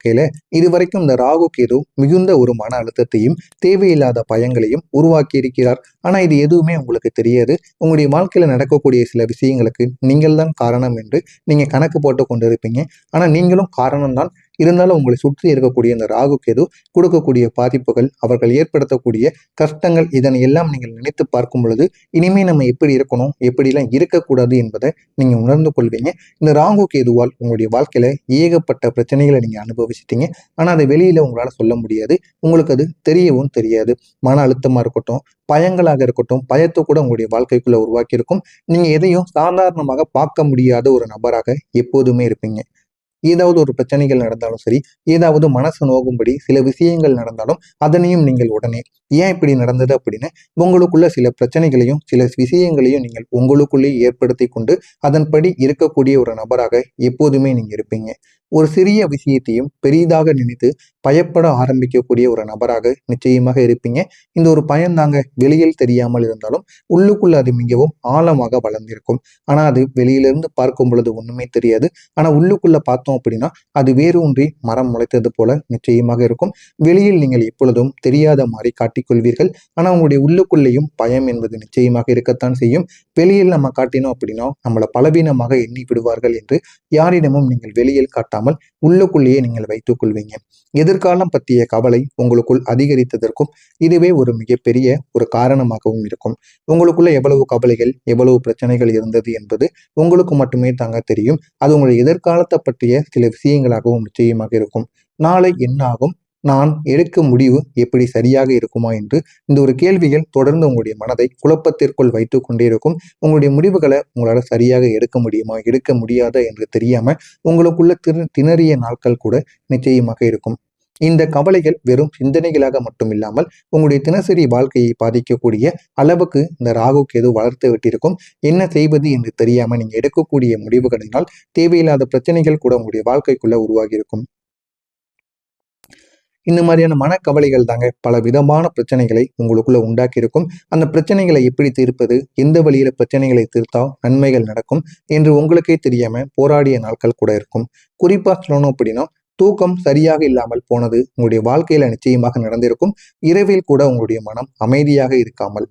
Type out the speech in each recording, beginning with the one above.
வாழ்க்கையில இதுவரைக்கும் இந்த ராகு கேது மிகுந்த ஒரு மன அழுத்தத்தையும் தேவையில்லாத பயங்களையும் உருவாக்கி இருக்கிறார். ஆனா இது எதுவுமே உங்களுக்கு தெரியாது. உங்களுடைய வாழ்க்கையில நடக்கக்கூடிய சில விஷயங்களுக்கு நீங்கள் தான் காரணம் என்று நீங்க கணக்கு போட்டு கொண்டிருப்பீங்க. ஆனா நீங்களும் காரணம் தான். இருந்தாலும் உங்களை சுற்றி இருக்கக்கூடிய இந்த ராகு கேது கொடுக்கக்கூடிய பாதிப்புகள், அவர்கள் ஏற்படுத்தக்கூடிய கஷ்டங்கள், இதனை எல்லாம் நீங்கள் நினைத்து பார்க்கும் பொழுது இனிமே நம்ம எப்படி இருக்கணும், எப்படிலாம் இருக்கக்கூடாது என்பதை நீங்க உணர்ந்து கொள்வீங்க. இந்த ராகு கேதுவால் உங்களுடைய வாழ்க்கையில ஏகப்பட்ட பிரச்சனைகளை நீங்க அனுபவிச்சிட்டீங்க. ஆனா அதை வெளியில உங்களால சொல்ல முடியாது. உங்களுக்கு அது தெரியவும் தெரியாது. மன அழுத்தமா இருக்கட்டும், பயங்களாக இருக்கட்டும், பயத்தை கூட உங்களுடைய வாழ்க்கைக்குள்ள உருவாக்கி இருக்கும். நீங்க எதையும் சாதாரணமாக பார்க்க முடியாத ஒரு நபராக எப்போதுமே இருப்பீங்க. ஏதாவது ஒரு பிரச்சனைகள் நடந்தாலும் சரி, ஏதாவது மனசு நோகும்படி சில விஷயங்கள் நடந்தாலும் அதனையும் நீங்கள் உடனே ஏன் இப்படி நடந்தது அப்படின்னு உங்களுக்குள்ள சில பிரச்சனைகளையும் சில விஷயங்களையும் நீங்கள் உங்களுக்குள்ளேயே ஏற்படுத்தி கொண்டு அதன்படி இருக்கக்கூடிய ஒரு நபராக எப்போதுமே நீங்க இருப்பீங்க. ஒரு சிறிய விஷயத்தையும் பெரிதாக நினைத்து பயப்பட ஆரம்பிக்கக்கூடிய ஒரு நபராக நிச்சயமாக இருப்பீங்க. இந்த ஒரு பயம்தாங்க வெளியில் தெரியாமல் இருந்தாலும் உள்ளுக்குள்ள அது மிகவும் ஆழமாக வளர்ந்திருக்கும். ஆனா அது வெளியிலிருந்து பார்க்கும் பொழுது ஒண்ணுமே தெரியாது. ஆனா உள்ளுக்குள்ள பார்த்தோம் அப்படின்னா அது வேரூன்றி மரம் முளைத்தது போல நிச்சயமாக இருக்கும். வெளியில் நீங்கள் எப்பொழுதும் தெரியாத மாதிரி காட்டிக்கொள்வீர்கள். ஆனா உங்களுடைய உள்ளுக்குள்ளேயும் பயம் என்பது நிச்சயமாக இருக்கத்தான் செய்யும். வெளியில் நம்ம காட்டினோம் அப்படின்னா நம்மளை பலவீனமாக எண்ணி விடுவார்கள் என்று யாரிடமும் நீங்கள் வெளியில் காட்டாமல் உள்ளுக்குள்ளேயே நீங்கள் வைத்துக் கொள்வீங்க. எதிர்காலம் பற்றிய கவலை உங்களுக்குள் அதிகரித்ததற்கும் இதுவே ஒரு மிகப்பெரிய ஒரு காரணமாகவும் இருக்கும். உங்களுக்குள்ள எவ்வளவு கவலைகள், எவ்வளவு பிரச்சனைகள் இருந்தது என்பது உங்களுக்கு மட்டுமே தாங்க தெரியும். அது உங்களுடைய எதிர்காலத்தை பற்றிய சில விஷயங்களாகவும் நிச்சயமாக இருக்கும். நாளை என்ன ஆகும், நான் எடுக்கும் முடிவு எப்படி சரியாக இருக்குமா என்று இந்த ஒரு கேள்விகள் தொடர்ந்து உங்களுடைய மனதை குழப்பத்திற்குள் வைத்துக் கொண்டே இருக்கும். உங்களுடைய முடிவுகளை உங்களால சரியாக எடுக்க முடியுமா, எடுக்க முடியாதா என்று தெரியாம உங்களுக்குள்ள திணறிய நாட்கள் கூட நிச்சயமாக இருக்கும். இந்த கவலைகள் வெறும் சிந்தனைகளாக மட்டும் இல்லாமல் உங்களுடைய தினசரி வாழ்க்கையை பாதிக்கக்கூடிய அளவுக்கு இந்த ராகு கேது வளர்த்து விட்டிருக்கும். என்ன செய்வது என்று தெரியாம நீங்க எடுக்கக்கூடிய முடிவுகளினால் தேவையில்லாத பிரச்சனைகள் கூட உங்களுடைய வாழ்க்கைக்குள்ள உருவாகி இருக்கும். இந்த மாதிரியான மனக்கவலைகள் தாங்க பல விதமான பிரச்சனைகளை உங்களுக்குள்ள உண்டாக்கி இருக்கும். அந்த பிரச்சனைகளை எப்படி தீர்ப்பது, எந்த வழியில பிரச்சனைகளை தீர்த்தா நன்மைகள் நடக்கும் என்று உங்களுக்கே தெரியாம போராடிய நாட்கள் கூட இருக்கும். குறிப்பா சொல்லணும் அப்படின்னா தூக்கம் சரியாக இல்லாமல் போனது உங்களுடைய வாழ்க்கையில நிச்சயமாக நடந்திருக்கும். இரவில் கூட உங்களுடைய மனம் அமைதியாக இருக்காமல்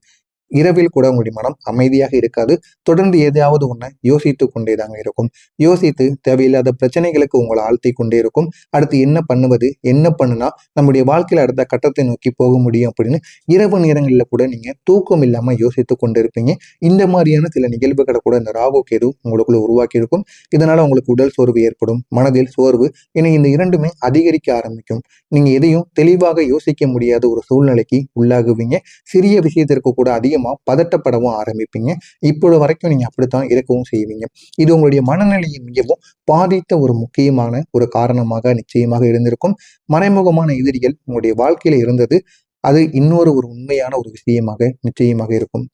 இரவில் கூட உங்களுடைய மனம் அமைதியாக இருக்காது. தொடர்ந்து எதையாவது ஒண்ண யோசித்து கொண்டே தாங்க இருக்கும். யோசித்து தேவையில்லாத பிரச்சனைகளுக்கு உங்களை ஆழ்த்தி கொண்டே இருக்கும். அடுத்து என்ன பண்ணுவது, என்ன பண்ணுனா நம்முடைய வாழ்க்கையில அடுத்த கட்டத்தை நோக்கி போக முடியும் அப்படின்னு இரவு நேரங்களில் கூட நீங்க தூக்கம் இல்லாம யோசித்து கொண்டு இருப்பீங்க. இந்த மாதிரியான சில நிகழ்வுகளை கூட இந்த ராகு கேது உங்களுக்குள்ள உருவாக்கி இருக்கும். இதனால உங்களுக்கு உடல் சோர்வு ஏற்படும், மனதில் சோர்வு என இந்த இரண்டுமே அதிகரிக்க ஆரம்பிக்கும். நீங்க எதையும் தெளிவாக யோசிக்க முடியாத ஒரு சூழ்நிலைக்கு உள்ளாகுவீங்க. சிறிய விஷயத்திற்கு கூட அதிகமா பதட்டப்படவும் ஆரம்பிப்பீங்க. இப்பொழுது வரைக்கும் நீங்க அப்படித்தான் இருக்கவும் செய்வீங்க. இது உங்களுடைய மனநிலையை மிகவும் பாதித்த ஒரு முக்கியமான ஒரு காரணமாக நிச்சயமாக இருந்திருக்கும். மறைமுகமான எதிரிகள் உங்களுடைய வாழ்க்கையில இருந்தது அது இன்னொரு ஒரு உண்மையான ஒரு விஷயமாக நிச்சயமாக இருக்கும்.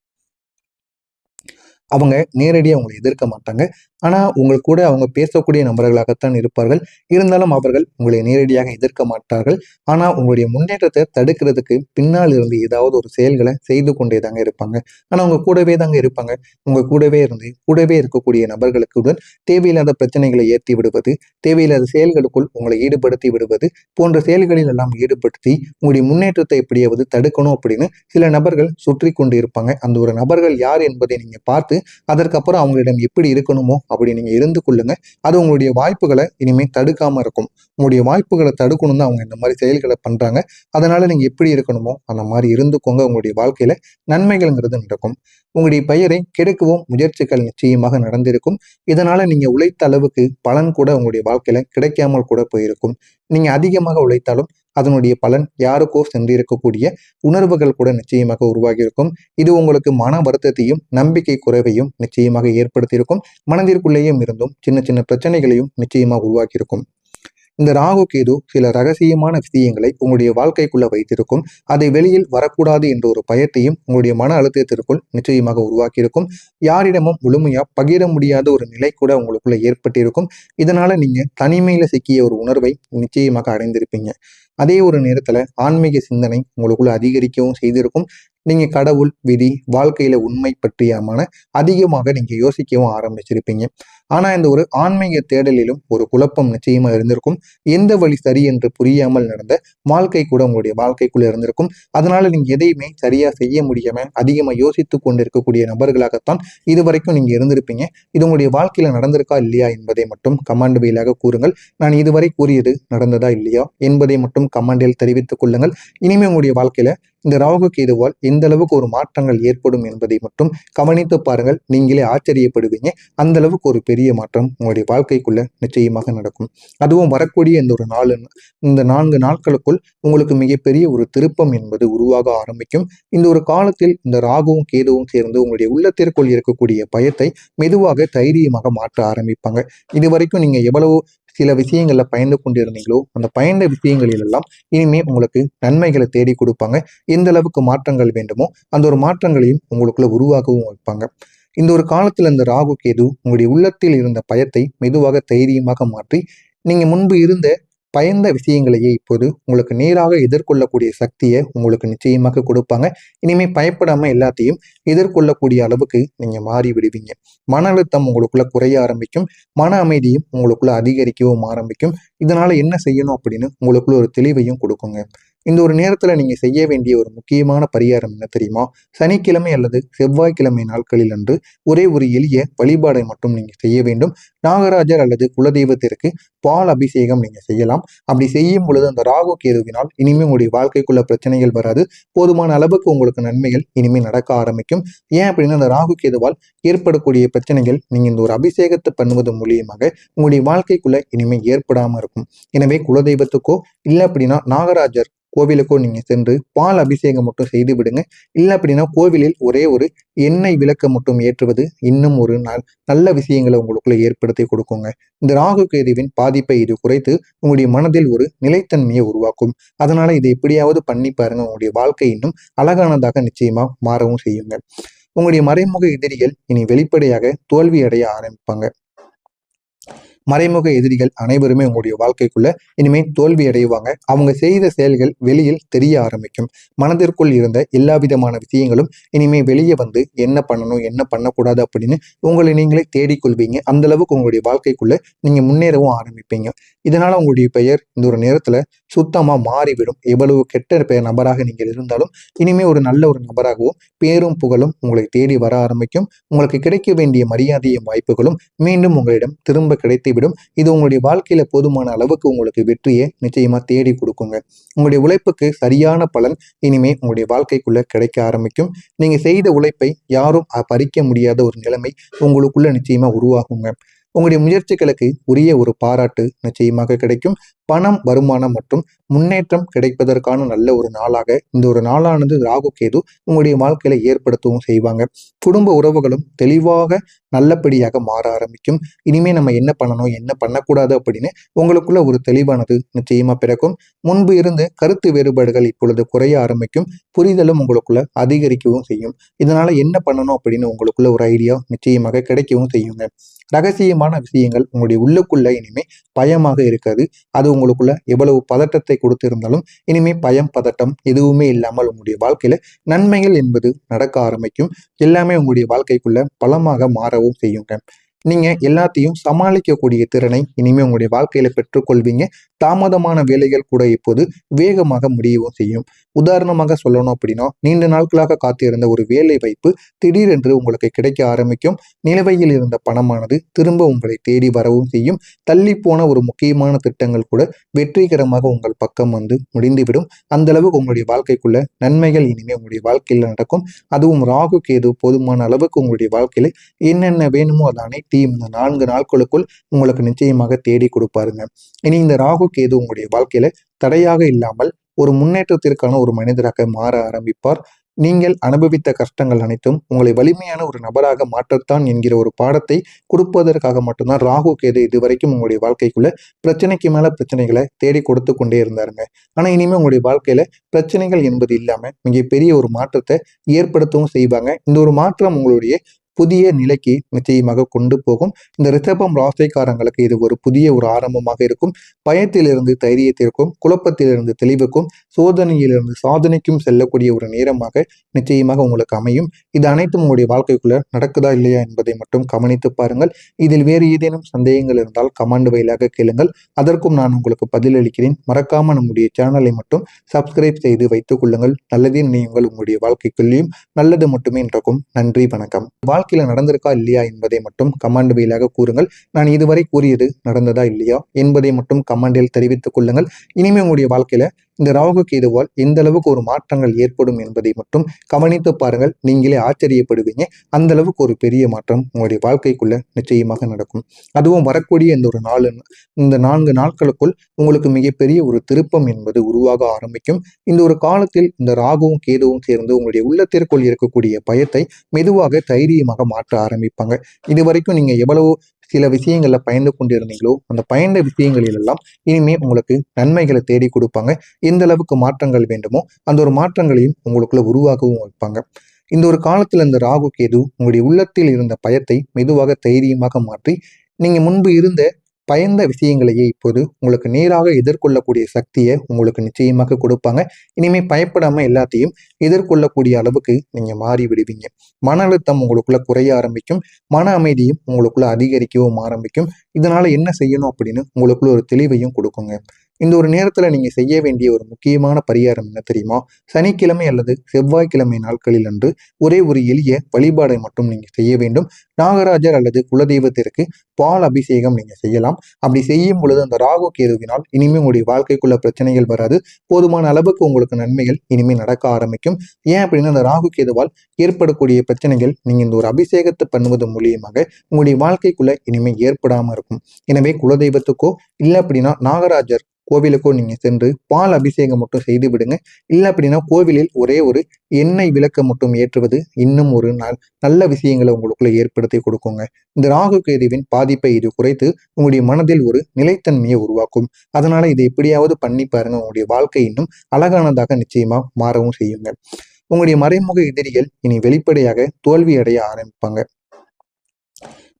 அவங்க நேரடியாக அவங்களை எதிர்க்க மாட்டாங்க. ஆனால் உங்கள் கூட அவங்க பேசக்கூடிய நபர்களாகத்தான் இருப்பார்கள். இருந்தாலும் அவர்கள் உங்களை நேரடியாக எதிர்க்க மாட்டார்கள். ஆனால் உங்களுடைய முன்னேற்றத்தை தடுக்கிறதுக்கு பின்னால் இருந்து ஏதாவது ஒரு செயல்களை செய்து கொண்டே தாங்க இருப்பாங்க. ஆனால் உங்க கூடவே தாங்க இருப்பாங்க. உங்க கூடவே இருந்து கூடவே இருக்கக்கூடிய நபர்களுக்குடன் தேவையில்லாத பிரச்சனைகளை ஏற்றி விடுவது, தேவையில்லாத செயல்களுக்குள் உங்களை ஈடுபடுத்தி விடுவது போன்ற செயல்களில் எல்லாம் ஈடுபடுத்தி உங்களுடைய முன்னேற்றத்தை எப்படியாவது தடுக்கணும் அப்படின்னு சில நபர்கள் சுற்றி கொண்டு இருப்பாங்க. அந்த ஒரு நபர்கள் யார் என்பதை நீங்க பார்த்து அதற்கப்புறம் அவங்களிடம் எப்படி இருக்கணுமோ அப்படி நீங்க இருந்து கொள்ளுங்க. அது உங்களுடைய வாய்ப்புகளை இனிமே தடுக்காம இருக்கும். உங்களுடைய வாய்ப்புகளை தடுக்கணும் தான் அவங்க இந்த மாதிரி செயல்களை பண்றாங்க. அதனால நீங்க எப்படி இருக்கணுமோ அந்த மாதிரி இருந்துக்கோங்க. உங்களுடைய வாழ்க்கையில நன்மைகள்ங்கிறது நடக்கும். உங்களுடைய பெயரை கெடுக்கவும் முயற்சிகள் நிச்சயமாக நடந்திருக்கும். இதனால நீங்க உழைத்த அளவுக்கு பலன் கூட உங்களுடைய வாழ்க்கையில கிடைக்காமல் கூட போயிருக்கும். நீங்க அதிகமாக உழைத்தாலும் அதனுடைய பலன் யாருக்கோ சென்றிருக்கக்கூடிய உணர்வுகள் கூட நிச்சயமாக உருவாகி இருக்கும். இது உங்களுக்கு மன வருத்தத்தையும் நம்பிக்கை குறைவையும் நிச்சயமாக ஏற்படுத்தியிருக்கும். மனதிற்குள்ளேயும் இருந்தும் சின்ன சின்ன பிரச்சனைகளையும் நிச்சயமாக உருவாக்கியிருக்கும். இந்த ராகு கேது சில ரகசியமான விஷயங்களை உங்களுடைய வாழ்க்கைக்குள்ள வைத்திருக்கும். அதை வெளியில் வரக்கூடாது என்ற ஒரு பயத்தையும் உங்களுடைய மன அழுத்தத்திற்குள் நிச்சயமாக உருவாக்கியிருக்கும். யாரிடமும் முழுமையா பகிர முடியாத ஒரு நிலை கூட உங்களுக்குள்ள ஏற்பட்டிருக்கும். இதனால நீங்க தனிமையில சிக்கிய ஒரு உணர்வை நிச்சயமாக அடைந்திருப்பீங்க. அதே ஒரு நேரத்துல ஆன்மீக சிந்தனை உங்களுக்குள்ள அதிகரிக்கவும் செய்திருக்கும். நீங்க கடவுள், விதி, வாழ்க்கையில உண்மை பற்றியமான அதிகமாக நீங்க யோசிக்கவும் ஆரம்பிச்சிருப்பீங்க. ஆனா இந்த ஒரு ஆன்மீக தேடலிலும் ஒரு குழப்பம் நிச்சயமா இருந்திருக்கும். எந்த வழி சரி என்று புரியாமல் நடந்த வாழ்க்கை கூட உங்களுடைய வாழ்க்கைக்குள்ள இருந்திருக்கும். அதனால நீங்க எதையுமே சரியா செய்ய முடியாம அதிகமா யோசித்து கொண்டிருக்கக்கூடிய நபர்களாகத்தான் இதுவரைக்கும் நீங்க இருந்திருப்பீங்க. இது உங்களுடைய வாழ்க்கையில நடந்திருக்கா இல்லையா என்பதை மட்டும் கமெண்ட் வாயிலாக கூறுங்கள். நான் இதுவரை கூறியது நடந்ததா இல்லையா என்பதை மட்டும் கமெண்டில் தெரிவித்துக் கொள்ளுங்கள். இனிமே உங்களுடைய வாழ்க்கையில இந்த ராகு கேதுவால் எந்த அளவுக்கு ஒரு மாற்றங்கள் ஏற்படும் என்பதை மட்டும் கவனித்து பாருங்கள். நீங்களே ஆச்சரியப்படுவீங்க. அந்த அளவுக்கு ஒரு பெரிய மாற்றம் உங்களுடைய வாழ்க்கைக்குள்ள நிச்சயமாக நடக்கும். அதுவும் வரக்கூடிய இந்த 4 நாட்களுக்குள் உங்களுக்கு மிகப்பெரிய ஒரு திருப்பம் என்பது உருவாக ஆரம்பிக்கும். இந்த ஒரு காலத்தில் இந்த ராகுவும் கேதுவும் சேர்ந்து உங்களுடைய உள்ளத்திற்குள் இருக்கக்கூடிய பயத்தை மெதுவாக தைரியமாக மாற்ற ஆரம்பிப்பாங்க. இதுவரைக்கும் நீங்க எவ்வளவு சில விஷயங்கள்ல பயந்து கொண்டிருந்தீங்களோ அந்த பயந்த விஷயங்களில் எல்லாம் இனிமே உங்களுக்கு நன்மைகளை தேடி கொடுப்பாங்க. எந்த அளவுக்கு மாற்றங்கள் வேண்டுமோ அந்த ஒரு மாற்றங்களையும் உங்களுக்குள்ள உருவாகவும் வைப்பாங்க. இந்த ஒரு காலத்துல இந்த ராகு கேது உங்களுடைய உள்ளத்தில் இருந்த பயத்தை மெதுவாக தைரியமாக மாற்றி நீங்க முன்பு இருந்த பயந்த விஷயங்களையே இப்போது உங்களுக்கு நேராக எதிர்கொள்ளக்கூடிய சக்தியை உங்களுக்கு நிச்சயமாக கொடுப்பாங்க. இனிமே பயப்படாம எல்லாத்தையும் எதிர்கொள்ளக்கூடிய அளவுக்கு நீங்க மாறி விடுவீங்க. மன அழுத்தம் உங்களுக்குள்ள குறைய ஆரம்பிக்கும். மன அமைதியும் உங்களுக்குள்ள அதிகரிக்கவும் ஆரம்பிக்கும். இதனால என்ன செய்யணும் அப்படின்னு உங்களுக்குள்ள ஒரு தெளிவையும் கொடுக்குங்க. இந்த ஒரு நேரத்துல நீங்க செய்ய வேண்டிய ஒரு முக்கியமான பரிகாரம் என்ன தெரியுமா? சனிக்கிழமை அல்லது செவ்வாய்க்கிழமை நாட்களில் அன்று ஒரே ஒரு எளிய வழிபாடை மட்டும் நீங்க செய்ய வேண்டும். நாகராஜர் அல்லது குலதெய்வத்திற்கு பால் அபிஷேகம் நீங்க செய்யலாம். அப்படி செய்யும் பொழுது அந்த ராகு கேதுவினால் இனிமே உங்களுடைய வாழ்க்கைக்குள்ள பிரச்சனைகள் வராது. போதுமான அளவுக்கு உங்களுக்கு நன்மைகள் இனிமே நடக்க ஆரம்பிக்கும். ஏன் அப்படின்னா அந்த ராகு கேதுவால் ஏற்படக்கூடிய பிரச்சனைகள் நீங்க இந்த ஒரு அபிஷேகத்தை பண்ணுவது மூலியமாக உங்களுடைய வாழ்க்கைக்குள்ள இனிமே ஏற்படாம இருக்கும். எனவே குலதெய்வத்துக்கோ இல்லை அப்படின்னா நாகராஜர் கோவிலுக்கோ நீங்க சென்று பால் அபிஷேகம் மட்டும் செய்து விடுங்க. இல்லை அப்படின்னா கோவிலில் ஒரே ஒரு எண்ணெய் விளக்க மட்டும் ஏற்றுவது இன்னும் ஒரு நல்ல விஷயங்களை உங்களுக்குள்ள ஏற்படுத்தி கொடுக்குங்க. இந்த ராகு கேதுவின் பாதிப்பை இது குறைத்து உங்களுடைய மனதில் ஒரு நிலைத்தன்மையை உருவாக்கும். அதனால இதை எப்படியாவது பண்ணி பாருங்க. உங்களுடைய வாழ்க்கை இன்னும் அழகானதாக நிச்சயமா மாறவும் செய்யுங்க. உங்களுடைய மறைமுக எதிரிகள் இனி வெளிப்படையாக தோல்வி அடைய ஆரம்பிப்பாங்க. மறைமுக எதிரிகள் அனைவருமே உங்களுடைய வாழ்க்கைக்குள்ள இனிமே தோல்வி அடைவாங்க. அவங்க செய்த செயல்கள் வெளியில் தெரிய ஆரம்பிக்கும். மனதிற்குள் இருந்த எல்லா விதமான விஷயங்களும் இனிமே வெளியே வந்து என்ன பண்ணணும் என்ன பண்ணக்கூடாது அப்படின்னு உங்களை நீங்களே தேடிக்கொள்வீங்க. அந்த அளவுக்கு உங்களுடைய வாழ்க்கைக்குள்ள நீங்க முன்னேறவும் ஆரம்பிப்பீங்க. இதனால உங்களுடைய பெயர் இந்த ஒரு நேரத்துல சுத்தமா மாறிவிடும். எவ்வளவு கெட்ட பெயர் நபராக நீங்கள் இருந்தாலும் இனிமே ஒரு நல்ல ஒரு நபராகவும் பேரும் புகழும் உங்களை தேடி வர ஆரம்பிக்கும். உங்களுக்கு கிடைக்க வேண்டிய மரியாதையும் வாய்ப்புகளும் மீண்டும் உங்களிடம் திரும்ப கிடைத்துவிடும். இது உங்களுடைய வாழ்க்கையில போதுமான அளவுக்கு உங்களுக்கு வெற்றியை நிச்சயமா தேடி கொடுக்குங்க. உங்களுடைய உழைப்புக்கு சரியான பலன் இனிமே உங்களுடைய வாழ்க்கைக்குள்ள கிடைக்க ஆரம்பிக்கும். நீங்க செய்த உழைப்பை யாரும் பறிக்க முடியாத ஒரு நிலைமை உங்களுக்குள்ள நிச்சயமா உருவாகுங்க. உங்களுடைய முயற்சிகளுக்கு உரிய ஒரு பாராட்டு நிச்சயமாக கிடைக்கும். பணம், வருமானம் மற்றும் முன்னேற்றம் கிடைப்பதற்கான நல்ல ஒரு நாளாக இந்த ஒரு நாளானது ராகு கேது உங்களுடைய வாழ்க்கையில ஏற்படுத்தவும் செய்வாங்க. குடும்ப உறவுகளும் தெளிவாக நல்லபடியாக மாற ஆரம்பிக்கும். இனிமே நம்ம என்ன பண்ணணும் என்ன பண்ணக்கூடாது அப்படின்னு உங்களுக்குள்ள ஒரு தெளிவானது நிச்சயமா பிறக்கும். முன்பு இருந்து கருத்து வேறுபாடுகள் இப்பொழுது குறைய ஆரம்பிக்கும். புரிதலும் உங்களுக்குள்ள அதிகரிக்கவும் செய்யும். இதனால என்ன பண்ணணும் அப்படின்னு உங்களுக்குள்ள ஒரு ஐடியா நிச்சயமாக கிடைக்கவும் செய்யுங்க. ரகசியமான விஷயங்கள் உங்களுடைய உள்ளுக்குள்ள இனிமே பயமாக இருக்காது. அது உங்களுக்குள்ள எவ்வளவு பதட்டத்தை கொடுத்திருந்தாலும் இனிமே பயம், பதட்டம் எதுவுமே இல்லாமல் உங்களுடைய வாழ்க்கையில நன்மைகள் என்பது நடக்க ஆரம்பிக்கும். எல்லாமே உங்களுடைய வாழ்க்கைக்குள்ள பலமாக மாறவும் செய்யுங்க. நீங்க எல்லாத்தையும் சமாளிக்கக்கூடிய திறனை இனிமே உங்களுடைய வாழ்க்கையில பெற்றுக்கொள்வீங்க. தாமதமான வேலைகள் கூட இப்போது வேகமாக முடியவும் செய்யும். உதாரணமாக சொல்லணும் அப்படின்னா நீண்ட நாட்களாக காத்திருந்த ஒரு வேலை வாய்ப்பு திடீரென்று உங்களுக்கு கிடைக்க ஆரம்பிக்கும். நிலுவையில் இருந்த பணமானது திரும்ப உங்களை தேடி வரவும் செய்யும். தள்ளி போன ஒரு முக்கியமான திட்டங்கள் கூட வெற்றிகரமாக உங்கள் பக்கம் வந்து முடிந்துவிடும். அந்த அளவுக்கு உங்களுடைய வாழ்க்கைக்குள்ள நன்மைகள் இனிமே உங்களுடைய வாழ்க்கையில நடக்கும். அதுவும் ராகு கேது போதுமான அளவுக்கு உங்களுடைய வாழ்க்கையில என்னென்ன வேணுமோ அது அனைத்தையும் இந்த 4 நாட்களுக்குள் உங்களுக்கு நிச்சயமாக தேடி கொடுப்பாருங்க. இனி இந்த ராகு கேது உங்களுடைய வாழ்க்கையில தடையாக இல்லாமல் ஒரு முன்னேற்றத்திற்கான ஒரு மனிதராக மாற ஆரம்பிப்பார். நீங்கள் அனுபவித்த கஷ்டங்கள் அனைத்தும் உங்களை வலிமையான ஒரு நபராக மாற்றத்தான் என்கிற ஒரு பாடத்தை கொடுப்பதற்காக மட்டும்தான் ராகு கேது இதுவரைக்கும் உங்களுடைய வாழ்க்கைக்குள்ள பிரச்சனைக்கு மேல பிரச்சனைகளை தேடி கொடுத்து கொண்டே இருந்தாருங்க. ஆனா இனிமே உங்களுடைய வாழ்க்கையில பிரச்சனைகள் என்பது இல்லாம மிகப்பெரிய ஒரு மாற்றத்தை ஏற்படுத்தவும் செய்வாங்க. இந்த ஒரு மாற்றம் உங்களுடைய புதிய நிலைக்கு நிச்சயமாக கொண்டு போகும். இந்த ரிஷபம் ராசிக்காரங்களுக்கு இது ஒரு புதிய ஒரு ஆரம்பமாக இருக்கும். பயத்திலிருந்து தைரியத்திற்கும், குழப்பத்திலிருந்து தெளிவுக்கும், சோதனையிலிருந்து சாதனைக்கும் செல்லக்கூடிய ஒரு நேரமாக நிச்சயமாக உங்களுக்கு அமையும். இது அனைத்தும் உங்களுடைய வாழ்க்கைக்குள்ள நடக்குதா இல்லையா என்பதை மட்டும் கவனித்து பாருங்கள். இதில் வேறு ஏதேனும் சந்தேகங்கள் இருந்தால் கமெண்ட் வாயிலாக கேளுங்கள். அதற்கும் நான் உங்களுக்கு பதிலளிக்கிறேன். மறக்காம நம்முடைய சேனலை மட்டும் சப்ஸ்கிரைப் செய்து வைத்துக் கொள்ளுங்கள். நல்லதே நினையுங்கள். உங்களுடைய வாழ்க்கைக்குள்ளேயும் நல்லது மட்டுமே நடக்கும். நன்றி, வணக்கம். வாழ்க்கையில நடந்திருக்கா இல்லையா என்பதை மட்டும் கமெண்ட் வாயிலாக கூறுங்கள். நான் இதுவரை கூறியது நடந்ததா இல்லையா என்பதை மட்டும் கமெண்டில் தெரிவித்துக் கொள்ளுங்கள். இனிமே உங்களுடைய வாழ்க்கையில இந்த ராகு கேதுவால் எந்த அளவுக்கு ஒரு மாற்றங்கள் ஏற்படும் என்பதை மட்டும் கவனித்து பாருங்கள். நீங்களே ஆச்சரியப்படுவீங்க. அந்த அளவுக்கு ஒரு பெரிய மாற்றம் உங்களுடைய வாழ்க்கைக்குள்ள நிச்சயமாக நடக்கும். அதுவும் வரக்கூடிய இந்த 4 நாட்களுக்குள் உங்களுக்கு மிகப்பெரிய ஒரு திருப்பம் என்பது உருவாக ஆரம்பிக்கும். இந்த ஒரு காலத்தில் இந்த ராகுவும் கேதுவும் சேர்ந்து உங்களுடைய உள்ளத்திற்குள் இருக்கக்கூடிய பயத்தை மெதுவாக தைரியமாக மாற்ற ஆரம்பிப்பாங்க. இதுவரைக்கும் நீங்க எவ்வளவு சில விஷயங்கள்ல பயந்து கொண்டிருந்தீங்களோ அந்த பயந்த விஷயங்களிலெல்லாம் இனிமே உங்களுக்கு நன்மைகளை தேடி கொடுப்பாங்க. எந்த அளவுக்கு மாற்றங்கள் வேண்டுமோ அந்த ஒரு மாற்றங்களையும் உங்களுக்குள்ள உருவாகவும் வைப்பாங்க. இந்த ஒரு காலத்துல இந்த ராகு கேது உங்களுடைய உள்ளத்தில் இருந்த பயத்தை மெதுவாக தைரியமாக மாற்றி நீங்க முன்பு இருந்த பயந்த விஷயங்களையே இப்போது உங்களுக்கு நேராக எதிர்கொள்ளக்கூடிய சக்தியை உங்களுக்கு நிச்சயமாக கொடுப்பாங்க. இனிமே பயப்படாம எல்லாத்தையும் எதிர்கொள்ளக்கூடிய அளவுக்கு நீங்க மாறி விடுவீங்க. மன அழுத்தம் உங்களுக்குள்ள குறைய ஆரம்பிக்கும். மன அமைதியும் உங்களுக்குள்ள அதிகரிக்கவும் ஆரம்பிக்கும். இதனால என்ன செய்யணும் அப்படின்னு உங்களுக்குள்ள ஒரு தெளிவையும் கொடுக்குங்க. இந்த ஒரு நேரத்துல நீங்க செய்ய வேண்டிய ஒரு முக்கியமான பரிகாரம் என்ன தெரியுமா? சனிக்கிழமை அல்லது செவ்வாய்க்கிழமை நாட்களில் அன்று ஒரே ஒரு எளிய வழிபாடை மட்டும் நீங்க செய்ய வேண்டும். நாகராஜர் அல்லது குலதெய்வத்திற்கு பால் அபிஷேகம் நீங்க செய்யலாம். அப்படி செய்யும் பொழுது அந்த ராகு கேதுவினால் இனிமே உங்களுடைய வாழ்க்கைக்குள்ள பிரச்சனைகள் வராது. போதுமான அளவுக்கு உங்களுக்கு நன்மைகள் இனிமே நடக்க ஆரம்பிக்கும். ஏன் அப்படின்னா அந்த ராகு கேதுவால் ஏற்படக்கூடிய பிரச்சனைகள் நீங்க இந்த ஒரு அபிஷேகத்தை பண்ணுவது மூலியமாக உங்களுடைய வாழ்க்கைக்குள்ள இனிமே ஏற்படாம இருக்கும். எனவே குலதெய்வத்துக்கோ இல்லை அப்படின்னா நாகராஜர் கோவிலுக்கோ நீங்க சென்று பால் அபிஷேகம் மட்டும் செய்து விடுங்க. இல்லை அப்படின்னா கோவிலில் ஒரே ஒரு எண்ணெய் விளக்க மட்டும் ஏற்றுவது இன்னும் ஒரு நல்ல விஷயங்களை உங்களுக்குள்ள ஏற்படுத்தி கொடுக்குங்க. இந்த ராகு கேதுவின் பாதிப்பை இது குறைத்து உங்களுடைய மனதில் ஒரு நிலைத்தன்மையை உருவாக்கும். அதனால இதை எப்படியாவது பண்ணி பாருங்க. உங்களுடைய வாழ்க்கை இன்னும் அழகானதாக நிச்சயமா மாறவும் செய்யுங்க. உங்களுடைய மறைமுக எதிரிகள் இனி வெளிப்படையாக தோல்வி அடைய ஆரம்பிப்பாங்க.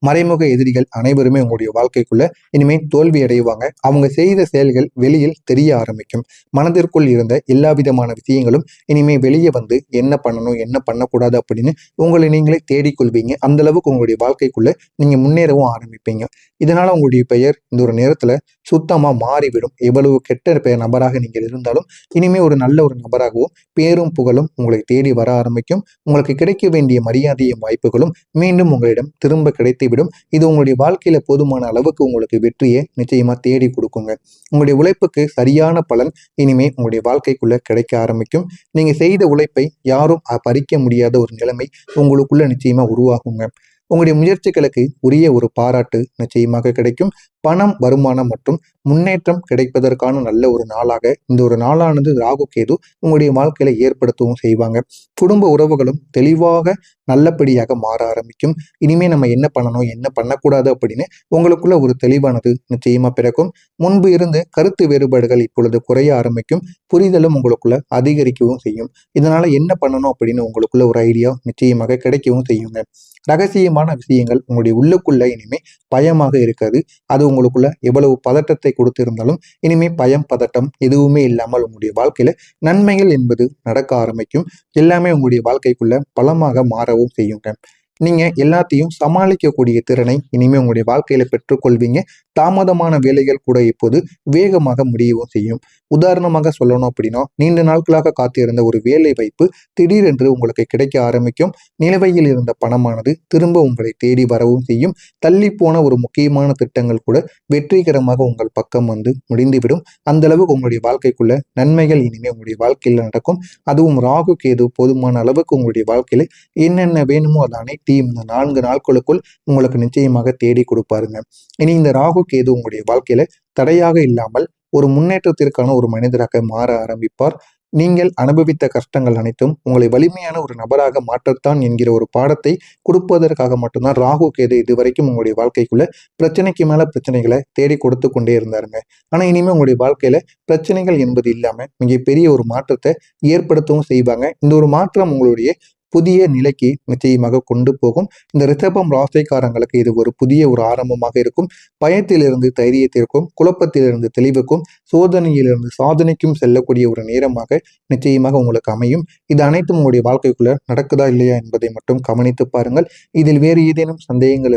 மறைமுக எதிரிகள் அனைவருமே உங்களுடைய வாழ்க்கைக்குள்ள இனிமே தோல்வி அடைவாங்க. அவங்க செய்த செயல்கள் வெளியில் தெரிய ஆரம்பிக்கும். மனதிற்குள் இருந்த எல்லா விதமான விஷயங்களும் இனிமே வெளியே வந்து என்ன பண்ணணும் என்ன பண்ணக்கூடாது அப்படின்னு உங்களை நீங்களே தேடிக்கொள்வீங்க. அந்த அளவுக்கு உங்களுடைய வாழ்க்கைக்குள்ள நீங்க முன்னேறவும் ஆரம்பிப்பீங்க. இதனால உங்களுடைய பெயர் இந்த ஒரு நேரத்துல சுத்தமா மாறிவிடும். எவ்வளவு கெட்ட நபராக நீங்கள் இருந்தாலும் இனிமே ஒரு நல்ல ஒரு நபராகவும் பேரும் புகழும் உங்களை தேடி வர ஆரம்பிக்கும். உங்களுக்கு கிடைக்க வேண்டிய மரியாதையும் வாய்ப்புகளும் மீண்டும் உங்களிடம் திரும்ப கிடைத்துவிடும். இது உங்களுடைய வாழ்க்கையில போதுமான அளவுக்கு உங்களுக்கு வெற்றியை நிச்சயமா தேடி கொடுக்குங்க. உங்களுடைய உழைப்புக்கு சரியான பலன் இனிமே உங்களுடைய வாழ்க்கைக்குள்ள கிடைக்க ஆரம்பிக்கும். நீங்க செய்த உழைப்பை யாரும் பறிக்க முடியாத ஒரு நிலைமை உங்களுக்குள்ள நிச்சயமா உருவாகுங்க. உங்களுடைய முயற்சிகளுக்கு உரிய ஒரு பாராட்டு நிச்சயமாக கிடைக்கும். பணம், வருமானம் மற்றும் முன்னேற்றம் கிடைப்பதற்கான நல்ல ஒரு நாளாக இந்த ஒரு நாளானது ராகு கேது உங்களுடைய வாழ்க்கையில ஏற்படுத்தவும் செய்வாங்க. குடும்ப உறவுகளும் தெளிவாக நல்லபடியாக மாற ஆரம்பிக்கும். இனிமே நம்ம என்ன பண்ணணும் என்ன பண்ணக்கூடாது அப்படின்னு உங்களுக்குள்ள ஒரு தெளிவானது நிச்சயமா பிறக்கும். முன்பு இருந்து கருத்து வேறுபாடுகள் இப்பொழுது குறைய ஆரம்பிக்கும். புரிதலும் உங்களுக்குள்ள அதிகரிக்கவும் செய்யும். இதனால என்ன பண்ணணும் அப்படின்னு உங்களுக்குள்ள ஒரு ஐடியா நிச்சயமாக கிடைக்கவும் செய்யுங்க. ரகசியமான விஷயங்கள் உங்களுடைய உள்ளுக்குள்ள இனிமே பயமாக இருக்காது. அது உங்களுக்குள்ள எவ்வளவு பதட்டத்தை கொடுத்திருந்தாலும் இனிமே பயம், பதட்டம் எதுவுமே இல்லாமல் உங்களுடைய வாழ்க்கையில நன்மைகள் என்பது நடக்க ஆரம்பிக்கும். எல்லாமே உங்களுடைய வாழ்க்கைக்குள்ள பலமாக மாறவும் செய்யுங்க. நீங்க எல்லாத்தையும் சமாளிக்கக்கூடிய திறனை இனிமே உங்களுடைய வாழ்க்கையில பெற்றுக்கொள்வீங்க. தாமதமான வேலைகள் கூட இப்போது வேகமாக முடியவும் செய்யும். உதாரணமாக சொல்லணும் அப்படின்னா நீண்ட நாட்களாக காத்திருந்த ஒரு வேலை வாய்ப்பு திடீரென்று உங்களுக்கு கிடைக்க ஆரம்பிக்கும். நிலுவையில் இருந்த பணமானது திரும்ப உங்களை தேடி வரவும் செய்யும். தள்ளி போன ஒரு முக்கியமான திட்டங்கள் கூட வெற்றிகரமாக உங்கள் பக்கம் வந்து முடிந்துவிடும். அந்த அளவுக்கு உங்களுடைய வாழ்க்கைக்குள்ள நன்மைகள் இனிமே உங்களுடைய வாழ்க்கையில நடக்கும். அதுவும் ராகு கேது போதுமான அளவுக்கு உங்களுடைய வாழ்க்கையில என்னென்ன வேணுமோ அது அனைத்தையும் இந்த 4 நாட்களுக்குள் உங்களுக்கு நிச்சயமாக தேடி கொடுப்பாருங்க. இனி இந்த ராகு கேது உங்களுடைய வாழ்க்கையில தடையாக இல்லாமல் ஒரு முன்னேற்றத்திற்கான ஒரு மனிதராக மாற ஆரம்பிப்பார். நீங்கள் அனுபவித்த கஷ்டங்கள் அனைத்தும் உங்களை வலிமையான ஒரு நபராக மாற்றத்தான் என்கிற ஒரு பாடத்தை கொடுப்பதற்காக மட்டும்தான் ராகு கேது இதுவரைக்கும் உங்களுடைய வாழ்க்கைக்குள்ள பிரச்சனைக்கு மேல பிரச்சனைகளை தேடி கொடுத்து கொண்டே இருந்தாருங்க. ஆனா இனிமே உங்களுடைய வாழ்க்கையில பிரச்சனைகள் என்பது இல்லாம மிகப்பெரிய ஒரு மாற்றத்தை ஏற்படுத்தவும் செய்வாங்க. இந்த ஒரு மாற்றம் உங்களுடைய புதிய நிலைக்கு நிச்சயமாக கொண்டு போகும். இந்த ரிஷபம் ராசிக்காரங்களுக்கு இது ஒரு புதிய ஒரு ஆரம்பமாக இருக்கும். பயத்திலிருந்து தைரியத்திற்கும், குழப்பத்திலிருந்து தெளிவுக்கும், சோதனையிலிருந்து சாதனைக்கும் செல்லக்கூடிய ஒரு நேரமாக நிச்சயமாக உங்களுக்கு அமையும். இது அனைத்தும் உங்களுடைய வாழ்க்கைக்குள்ள நடக்குதா இல்லையா என்பதை மட்டும் கவனித்து பாருங்கள். இதில் வேறு ஏதேனும் சந்தேகங்கள்